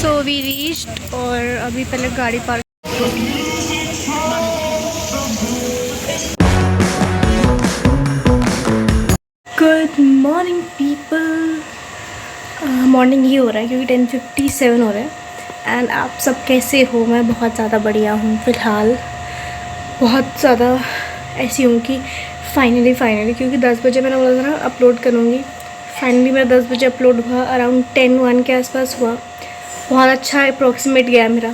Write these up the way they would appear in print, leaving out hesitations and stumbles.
So we reached और अभी पहले गाड़ी park. Good morning people. Morning ही हो रहा है क्योंकि 10:57 हो रहा है। एंड आप सब कैसे हो? मैं बहुत ज़्यादा बढ़िया हूँ फ़िलहाल। बहुत ज़्यादा ऐसी हूँ कि फाइनली क्योंकि 10 बजे मैंने बोला था ना अपलोड करूँगी। फाइनली मेरा 10 बजे अपलोड हुआ, अराउंड 10-1 के आसपास हुआ। बहुत अच्छा अप्रॉक्सीमेट गया मेरा,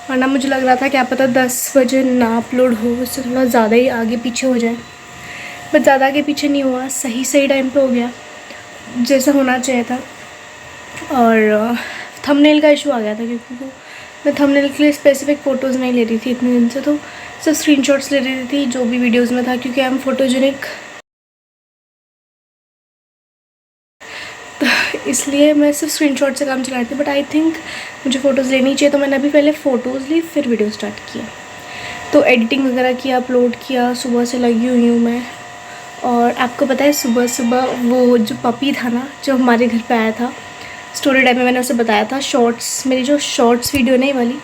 वरना मुझे लग रहा था क्या पता 10 बजे ना अपलोड हो, उससे थोड़ा ज़्यादा ही आगे पीछे हो जाए। बट ज़्यादा आगे पीछे नहीं हुआ, सही टाइम पे हो गया जैसा होना चाहिए था। और थंबनेल का इशू आ गया था क्योंकि वो मैं थंबनेल के लिए स्पेसिफिक फ़ोटोज़ नहीं ले रही थी इतने दिन से, तो सिर्फ स्क्रीनशॉट्स ले रही थी जो भी वीडियोज़ में था, क्योंकि आई एम फोटोजेनिक। तो इसलिए मैं सिर्फ स्क्रीनशॉट से काम चला रही थी। बट आई थिंक मुझे फ़ोटोज़ लेनी चाहिए, तो मैंने अभी पहले फ़ोटोज़ ली फिर वीडियो स्टार्ट किया। तो एडिटिंग वगैरह किया, अपलोड किया, सुबह से लगी हुई हूँ मैं। और आपको पता है सुबह वो जो पपी था ना जो हमारे घर पे आया था, स्टोरी टाइम में मैंने उसे बताया था, शॉर्ट्स मेरी जो शॉर्ट्स वीडियो नहीं वाली,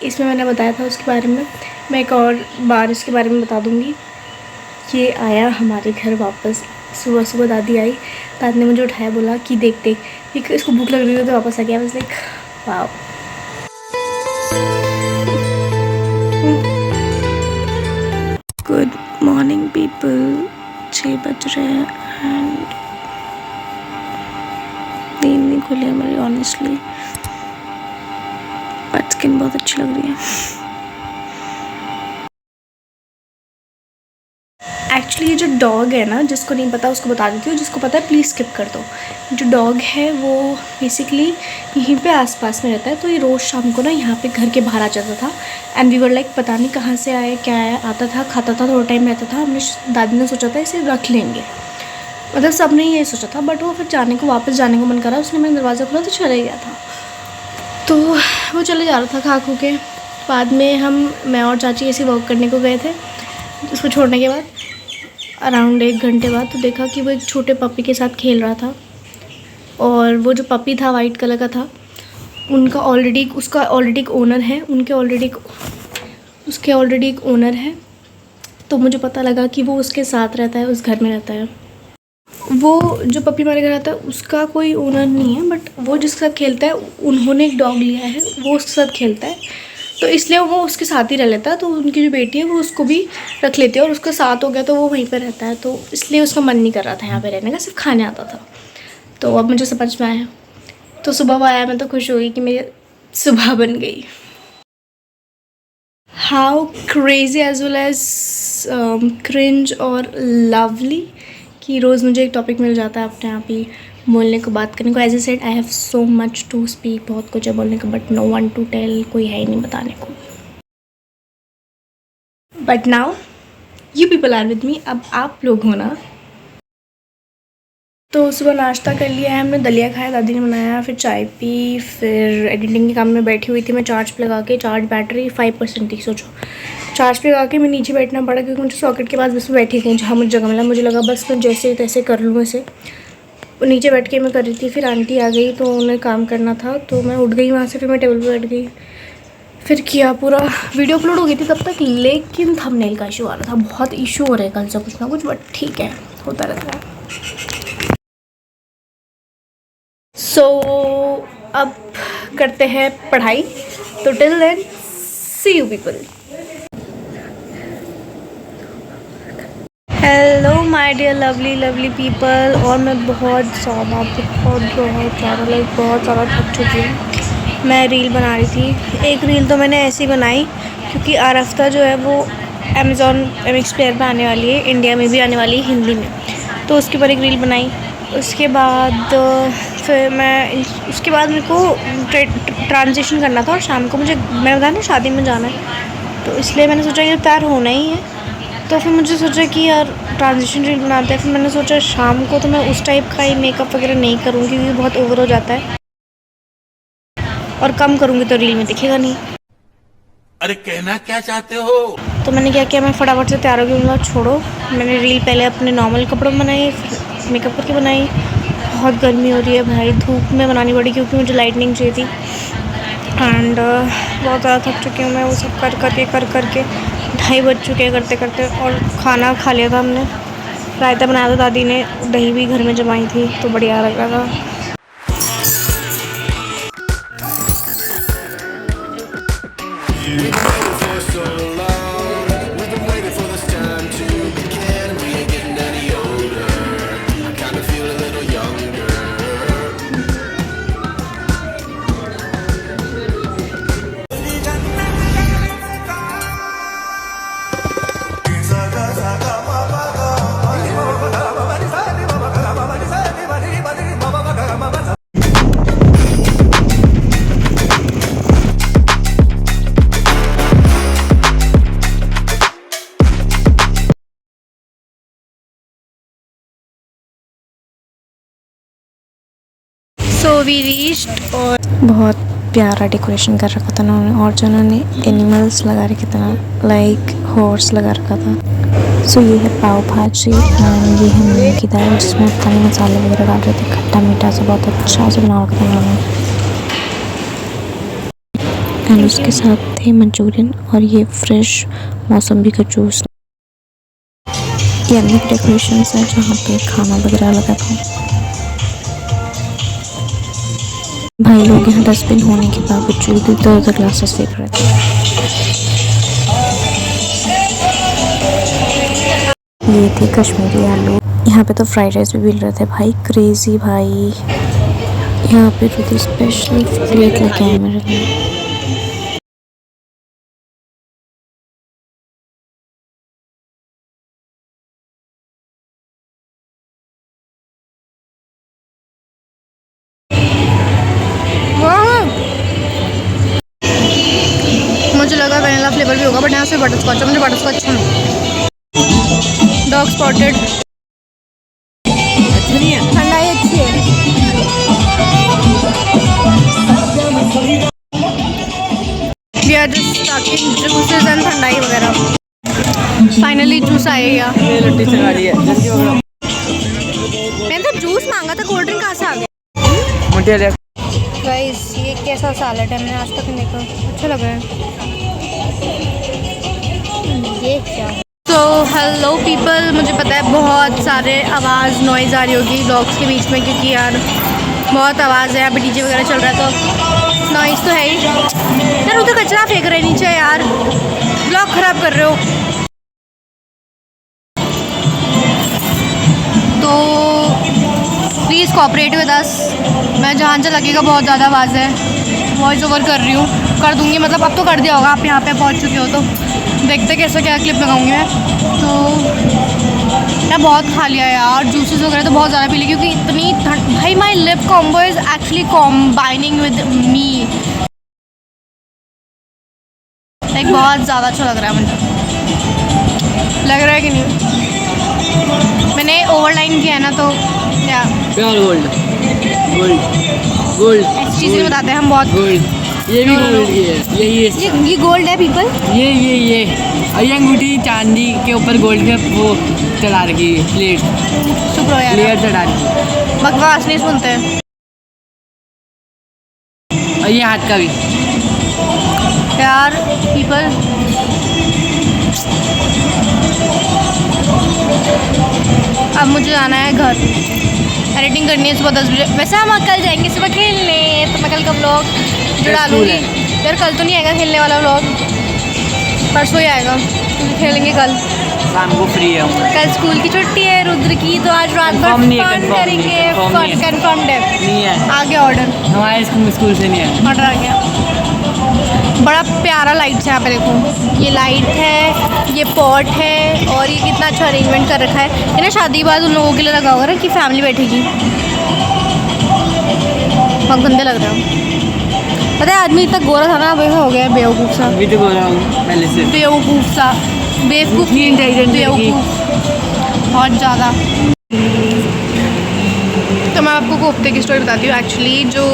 इसमें मैंने बताया था उसके बारे में। मैं एक और बार इसके बारे में बता दूँगी। ये आया हमारे घर वापस। सुबह दादी आई, दादी ने मुझे उठाया, बोला कि देख देख, इसको भूख लग रही थी तो वापस आ गया। बस like wow. Good morning people. 6 बज रहे हैं एंड नींद नहीं खुली है मेरी ऑनेस्टली, बट स्किन बहुत अच्छी लग रही है। एक्चुअली ये जो डॉग है ना, जिसको नहीं पता उसको बता देती हूँ, जिसको पता है प्लीज़ स्किप कर दो। जो डॉग है वो बेसिकली यहीं पे आसपास में रहता है, तो ये रोज़ शाम को ना यहाँ पे घर के बाहर आ जाता था। एंड वी वर लाइक पता नहीं कहाँ से आया क्या आया, आता था, खाता था, थोड़ा टाइम रहता था। हमने दादी ने सोचा था इसे रख लेंगे, मतलब सब ने यही सोचा था। बट वो फिर वापस जाने को मन करा, उसने मेरा दरवाज़ा खोला तो चले गया था। तो वो चले जा रहा था खा खू के। बाद में मैं और चाची ऐसे वॉक करने को गए थे उसको छोड़ने के बाद, अराउंड 1 घंटे बाद। तो देखा कि वो एक छोटे पपी के साथ खेल रहा था। और वो जो पपी था वाइट कलर का था, उसका ऑलरेडी एक ओनर है, उसके ऑलरेडी एक ओनर है। तो मुझे पता लगा कि वो उसके साथ रहता है, उस घर में रहता है। वो जो पपी हमारे घर आता है उसका कोई ओनर नहीं है, बट वो जिसके साथ खेलता है उन्होंने एक डॉग लिया है, वो उसके साथ खेलता है, तो इसलिए वो उसके साथ ही रह लेता है। तो उनकी जो बेटी है वो उसको भी रख लेती है, और उसका साथ हो गया तो वो वहीं पर रहता है। तो इसलिए उसका मन नहीं कर रहा था यहाँ पे रहने का, सिर्फ खाने आता था। तो अब मुझे समझ में आया। तो सुबह वो आया, मैं तो खुश हो गई कि मेरी सुबह बन गई। How crazy as well as cringe और लवली कि रोज़ मुझे एक टॉपिक मिल जाता है अपने आप ही बोलने को, बात करने को। As a said I have so much to speak, बहुत कुछ है बोलने को, but no one to tell, कोई है ही नहीं बताने को। But now you people are with me, अब आप लोग हो ना। तो सुबह नाश्ता कर लिया है हमने, दलिया खाया दादी ने बनाया, फिर चाय पी, फिर एडिटिंग के काम में बैठी हुई थी मैं चार्ज पे लगा के। चार्ज बैटरी 5% थी, सोचो। चार्ज पे लगा के मैं नीचे बैठना पड़ा क्योंकि मुझे सॉकेट के पास बस में बैठी थी जहाँ मुझे जगह मिला। मुझे लगा बस मैं जैसे तैसे कर लूँ इसे। नीचे बैठ के मैं कर रही थी, फिर आंटी आ गई तो उन्हें काम करना था, तो मैं उठ गई वहाँ से। फिर मैं टेबल पर बैठ गई, फिर किया, पूरा वीडियो अपलोड हो गई थी तब तक। लेकिन थंबनेल का इशू आ रहा था, बहुत इशू हो रहा है कल से कुछ ना कुछ, बट ठीक है, होता रहता है। सो अब करते हैं पढ़ाई। तो till then see you people. Hello my dear lovely people. और मैं बहुत ज़्यादा थक चुकी हूँ। मैं रील बना रही थी, एक रील तो मैंने ऐसी बनाई क्योंकि आरफ्ता जो है वो अमेज़ॉन MX प्लेयर पे आने वाली है, इंडिया में भी आने वाली है हिंदी में, तो उसके ऊपर एक रील बनाई। उसके बाद फिर उसके बाद मेरे को ट्रांजिशन करना था, और शाम को मैं बताया ना शादी में जाना है, तो इसलिए मैंने सोचा ये तैयार होना ही है। तो फिर मुझे सोचा कि यार ट्रांजिशन रील बनाते हैं। फिर मैंने सोचा शाम को तो मैं उस टाइप का ही मेकअप वगैरह नहीं करूँगी क्योंकि बहुत ओवर हो जाता है, और कम करूँगी तो रील में दिखेगा नहीं। अरे कहना क्या चाहते हो? तो मैंने क्या किया, मैं फटाफट से तैयार हो गई। उनका छोड़ो, मैंने रील पहले अपने नॉर्मल कपड़ों में बनाई, फिर मेकअप करके बनाई। बहुत गर्मी हो रही है भाई, धूप में बनानी पड़ी क्योंकि मुझे लाइटनिंग चाहिए थी। एंड बहुत ज़्यादा थक चुकी हूँ मैं, वो सब कर करके 2:30 बज चुके हैं करते करते। और खाना खा लिया था हमने, रायता बनाया था दादी ने, दही भी घर में जमाई थी तो बढ़िया लग रहा था। सो वी रीच्ड, और बहुत प्यारा डेकोरेशन कर रखा था उन्होंने, और जो उन्होंने एनिमल्स लगा रखे थे ना, लाइक हॉर्स लगा रखा था। सो ये है पाव भाजी एंड ये है मूंग की दाल जिसमें तनी मसाले वगैरह डाल रहे थे, खट्टा मीठा से बहुत अच्छा से बना रखा था उन्होंने। एंड उसके साथ थे मंचूरियन और ये फ्रेश मौसम्बी का जूस। ये अन्य डेकोरेशन है जहाँ पे खाना वगैरह लगा था। भाई लोग यहाँ डस्टबिन होने के बावजूद इधर उधर ग्लासेस फेंक रहे थे। ये थे कश्मीरी आलू। यहाँ पे तो फ्राइड राइस भी मिल रहे थे भाई, क्रेजी भाई। यहाँ पे तो स्पेशल प्लेट लेके आए मेरे लिए। मुझे लगा वनीला फ्लेवर भी होगा, बट यहाँ से बटर स्कॉच है, मुझे बटर स्कॉच डॉग स्पॉटेड अच्छा नहीं है, ठंडाई अच्छी है। We are just starting juices and thandai वगैरह। फाइनली जूस आएगा। ये लट्टी चढ़ा रही है जल्दी पकड़ो। मैंने तो जूस मांगा था, कोल्ड ड्रिंक कहाँ से आ गया? गाइस ये कैसा सैलेड है, मैंने आज तक नहीं देखा, अच्छा लग रहा है। ये क्या? तो हेलो पीपल, मुझे पता है बहुत सारे आवाज़ नॉइज़ आ रही होगी डॉग्स के बीच में, क्योंकि यार बहुत आवाज़ है, यहाँ पे डीजे वगैरह चल रहा है तो नॉइज़ तो है ही। यार उधर कचरा फेंक रहे नीचे, यार ब्लॉग ख़राब कर रहे हो। तो प्लीज़ कोऑपरेट विद अस। मैं जहाँ से लगेगा बहुत ज़्यादा आवाज़ है, वॉइस ओवर कर रही हूँ, कर दूँगी, मतलब अब तो कर दिया होगा, आप यहाँ पे पहुँच चुके हो तो देखते कैसे क्या क्लिप लगाऊंगी मैं। तो मैं बहुत खा लिया यार, जूसेस वगैरह तो बहुत ज़्यादा पी ली, क्योंकि इतनी ठंड भाई। My lip combo is actually combining with me, like बहुत ज़्यादा अच्छा लग रहा है मुझे, लग रहा है कि नहीं? मैंने ओवरलाइन किया है ना, तो क्या प्योर गोल्ड गोल्ड गोल्ड ऐसी चीज़ें बताते हैं हम बहुत। गोल्ड, ये भी गोल्ड की है, ये गोल्ड है पीपल। ये और ये अंगूठी चांदी के ऊपर गोल्ड के वो चढ़ा रखी है, प्लेट शुक्र हो यार, प्लेट चढ़ा रखी। बकवास नहीं सुनते हैं। और ये हाथ का भी यार पीपल, अब मुझे जाना है घर, एडिटिंग करनी है सुबह 10 बजे। वैसे हम कल जाएंगे सुबह खेलने, तो मैं कल का व्लॉग जो डालूंगी। यार कल तो नहीं आएगा खेलने वाला व्लॉग, परसों ही आएगा, क्योंकि खेलेंगे कल शाम को फ्री है। कल स्कूल की छुट्टी है रुद्र की, तो आज रात भर फन करेंगे। कंफर्म्ड है, आ गया ऑर्डर हमारे स्कूल से नहीं है, ऑर्डर आ गया। बड़ा प्यारा लाइट्स है यहाँ पे, देखो ये लाइट है, ये पॉट है, और ये कितना अच्छा अरेंजमेंट कर रखा है। ये ना शादी के बाद उन लोगों के लिए लगा होगा ना, कि फैमिली बैठेगी। बहुत गंदे लग रहे हो। पता है आदमी इतना गोरा था ना, वैसा हो गया बेवकूफ़ सा। अभी तो गोरा हूँ पहले से, बेवकूफ़ सा, बेवकूफ़ बहुत ज़्यादा। तो मैं आपको कोफ्ते की स्टोरी बताती हूँ। एक्चुअली जो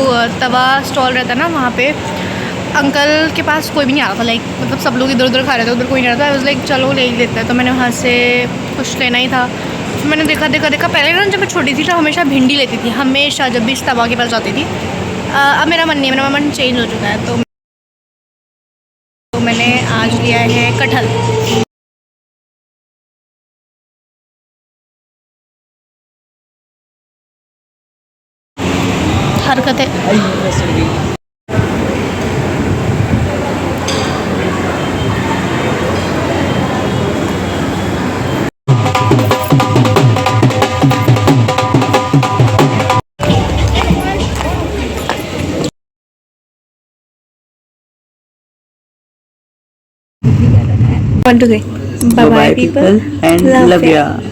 तवा स्टॉल रहता है ना, वहाँ पे अंकल के पास कोई भी नहीं आ रहा था, लाइक मतलब सब लोग इधर उधर खा रहे थे, उधर कोई नहीं आ रहा था। आई वाज लाइक चलो ले ही लेते हैं, तो मैंने वहाँ से कुछ लेना ही था। तो मैंने देखा पहले ना जब मैं छोटी थी तो हमेशा भिंडी लेती थी, हमेशा जब भी इस तवा के पास जाती थी। अब मेरा मन नहीं है, मेरा मन चेंज हो चुका है। तो आज लिया है कटहल। हरकतें। Want to say bye bye people and love love ya. ya.